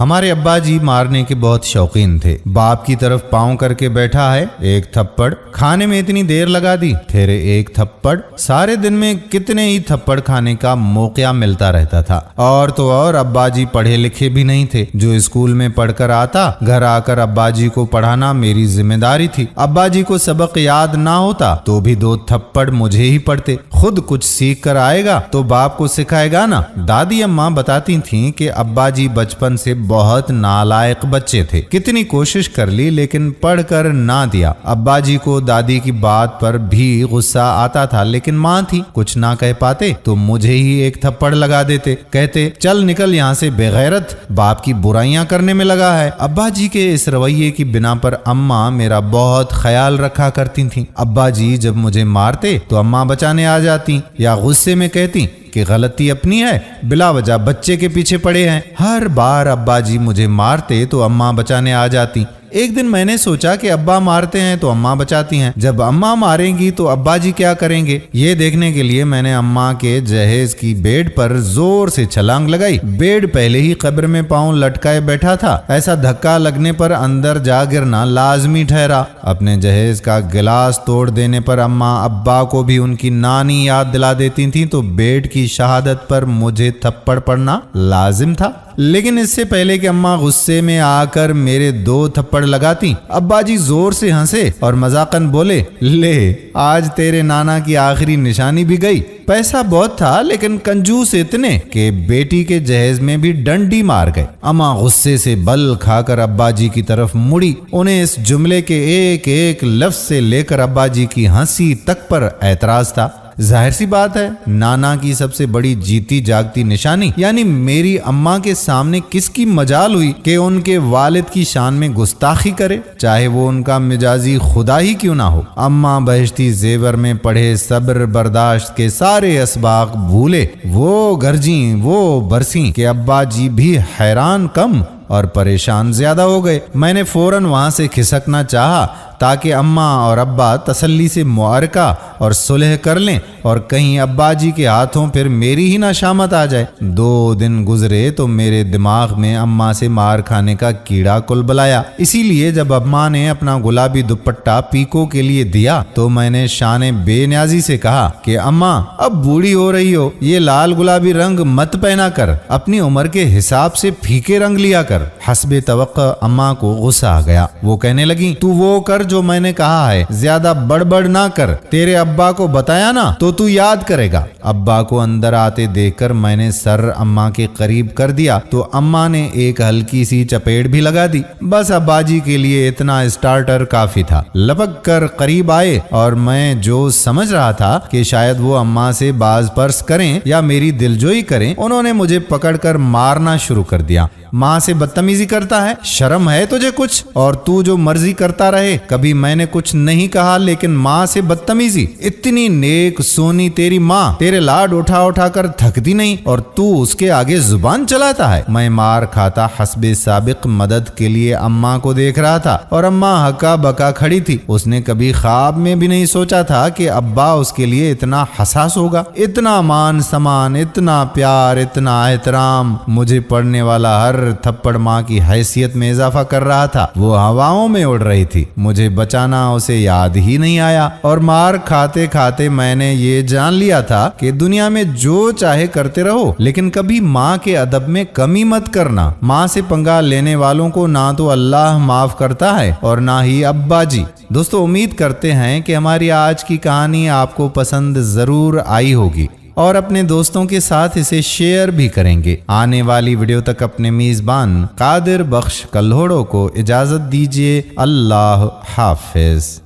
ہمارے ابا جی مارنے کے بہت شوقین تھے۔ باپ کی طرف پاؤں کر کے بیٹھا ہے، ایک تھپڑ، کھانے میں اتنی دیر لگا دی، پھر ایک تھپڑ، سارے دن میں کتنے ہی تھپڑ کھانے کا موقع ملتا رہتا تھا۔ اور تو اور ابا جی پڑھے لکھے بھی نہیں تھے، جو اسکول میں پڑھ کر آتا، گھر آ کر ابا جی کو پڑھانا میری ذمہ داری تھی۔ ابا جی کو سبق یاد نہ ہوتا تو بھی 2 تھپڑ مجھے ہی پڑتے۔ خود کچھ سیکھ کر آئے گا تو باپ کو سکھائے گا نا۔ دادی اماں بتاتی تھیں کہ ابا جی بچپن سے بہت نالائق بچے تھے، کتنی کوشش کر لی لیکن پڑھ کر نہ دیا۔ ابا جی کو دادی کی بات پر بھی غصہ آتا تھا، لیکن ماں تھی، کچھ نہ کہہ پاتے تو مجھے ہی ایک تھپڑ لگا دیتے، کہتے چل نکل یہاں سے بے غیرت، باپ کی برائیاں کرنے میں لگا ہے۔ ابا جی کے اس رویے کی بنا پر اماں میرا بہت خیال رکھا کرتی تھیں۔ ابا جی جب مجھے مارتے تو اماں بچانے آ جاتی یا غصے میں کہتی کہ غلطی اپنی ہے، بلا وجہ بچے کے پیچھے پڑے ہیں۔ ہر بار ابا جی مجھے مارتے تو اماں بچانے آ جاتی۔ ایک دن میں نے سوچا کہ ابا مارتے ہیں تو اماں بچاتی ہیں، جب اماں ماریں گی تو ابا جی کیا کریں گے؟ یہ دیکھنے کے لیے میں نے اماں کے جہیز کی بیڈ پر زور سے چھلانگ لگائی۔ بیڈ پہلے ہی قبر میں پاؤں لٹکائے بیٹھا تھا، ایسا دھکا لگنے پر اندر جا گرنا لازمی ٹھہرا۔ اپنے جہیز کا گلاس توڑ دینے پر اماں ابا کو بھی ان کی نانی یاد دلا دیتی تھیں، تو بیڈ کی شہادت پر مجھے تھپڑ پڑنا لازم تھا۔ لیکن اس سے پہلے کہ اماں غصے میں آ کر میرے 2 تھپڑ لگاتی، ابا جی زور سے ہنسے اور مذاقاً بولے، لے آج تیرے نانا کی آخری نشانی بھی گئی۔ پیسہ بہت تھا لیکن کنجوس اتنے کہ بیٹی کے جہیز میں بھی ڈنڈی مار گئے۔ اماں غصے سے بل کھا کر ابا جی کی طرف مڑی، انہیں اس جملے کے ایک ایک لفظ سے لے کر ابا جی کی ہنسی تک پر اعتراض تھا۔ ظاہر سی بات ہے، نانا کی سب سے بڑی جیتی جاگتی نشانی یعنی میری اماں کے سامنے کس کی مجال ہوئی کہ ان کے والد کی شان میں گستاخی کرے، چاہے وہ ان کا مجازی خدا ہی کیوں نہ ہو۔ اماں بہشتی زیور میں پڑھے صبر برداشت کے سارے اسباق بھولے، وہ گرجیں وہ برسیں کہ ابا جی بھی حیران کم اور پریشان زیادہ ہو گئے۔ میں نے فوراً وہاں سے کھسکنا چاہا تاکہ اماں اور ابا تسلی سے معارکہ اور صلح کر لیں اور کہیں ابا جی کے ہاتھوں پھر میری ہی نہ شامت آ جائے۔ 2 دن گزرے تو میرے دماغ میں اماں سے مار کھانے کا کیڑا کل بلایا۔ اسی لیے جب اماں نے اپنا گلابی دوپٹہ پیکو کے لیے دیا تو میں نے شان بے نیازی سے کہا کہ اماں اب بوڑھی ہو رہی ہو، یہ لال گلابی رنگ مت پہنا کر، اپنی عمر کے حساب سے پھیکے رنگ لیا کر۔ حسب توقع اماں کو غصہ آ گیا، وہ کہنے لگی تو وہ کر جو میں نے کہا ہے، زیادہ بڑبڑ نہ کر، تیرے ابا کو بتایا نا تو یاد کرے گا۔ ابا کو اندر آتے دیکھ کر میں نے سر اماں کے قریب کر دیا تو اماں نے ایک ہلکی سی چپیڑ بھی لگا دی۔ بس ابا جی کے لیے اتنا اسٹارٹر کافی تھا۔ لپک کر قریب آئے اور میں جو سمجھ رہا تھا کہ شاید وہ اماں سے باز پرس کریں یا میری دلجوئی کریں، انہوں نے مجھے پکڑ کر مارنا شروع کر دیا۔ ماں سے بدتمیزی کرتا ہے، شرم ہے تجھے کچھ؟ اور تو جو مرضی کرتا رہے، کبھی میں نے کچھ نہیں کہا لیکن ماں سے بدتمیزی؟ اتنی نیک سونی تیری ماں تیرے لاڈ اٹھا اٹھا کر تھکتی نہیں اور تو اس کے آگے زبان چلاتا ہے۔ میں مار کھاتا حسب سابق مدد کے لیے اماں کو دیکھ رہا تھا اور اماں ہکا بکا کھڑی تھی۔ اس نے کبھی خواب میں بھی نہیں سوچا تھا کہ ابا اس کے لیے اتنا حساس ہوگا، اتنا مان سمان، اتنا پیار، اتنا احترام۔ مجھے پڑھنے والا ہر تھپڑ ماں کی حیثیت میں اضافہ کر رہا تھا، وہ ہواؤں میں اڑ رہی تھی۔ مجھے بچانا اسے یاد ہی نہیں آیا اور مار کھاتے کھاتے میں نے یہ جان لیا تھا کہ دنیا میں جو چاہے کرتے رہو لیکن کبھی ماں کے ادب میں کمی مت کرنا۔ ماں سے پنگا لینے والوں کو نہ تو اللہ معاف کرتا ہے اور نہ ہی ابا جی۔ دوستو، امید کرتے ہیں کہ ہماری آج کی کہانی آپ کو پسند ضرور آئی ہوگی اور اپنے دوستوں کے ساتھ اسے شیئر بھی کریں گے۔ آنے والی ویڈیو تک اپنے میزبان قادر بخش کلہوڑوں کو اجازت دیجیے۔ اللہ حافظ۔